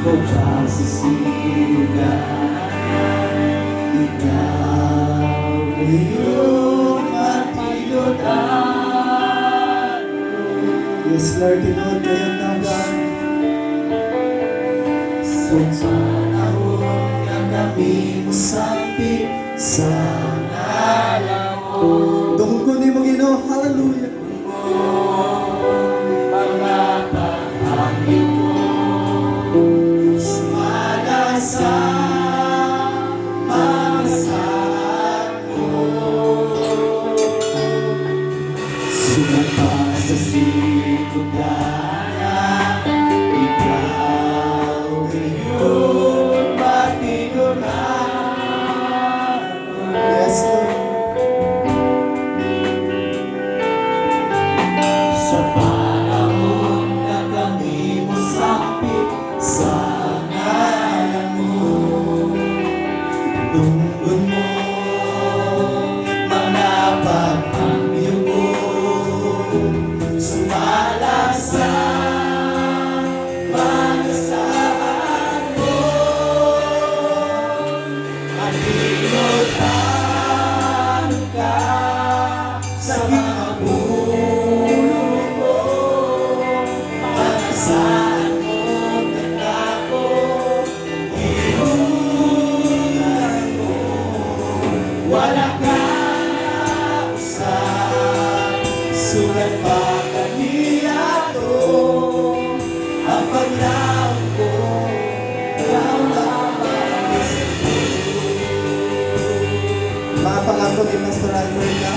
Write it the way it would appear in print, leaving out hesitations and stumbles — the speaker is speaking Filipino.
mo pa sa sinugan. Ikaw iyong matinudan. Yes, Lord, tinood kayo naman. Sa panahon na kami musapit sa ngalan mo. Dungkunin mo, Ginoo, hallelujah. Mga pangangin mo, sumala sa mga saan mo. Sugat pa sa sikudanan, ikaw iyong matinudan. Yes, Lord. Sa panahon na kami musapit sa ngalan mo, tungkol mo mga paghangyo mo, sumala sa pagasaan mo. Matinudan ka sa mga puno mo, pagasaan mo tatako, inulan mo. Wala kang usap, sulat pa kaniyato, ang paglaon ko, ikaw lamang sa mga pangako ni Pastor Albert na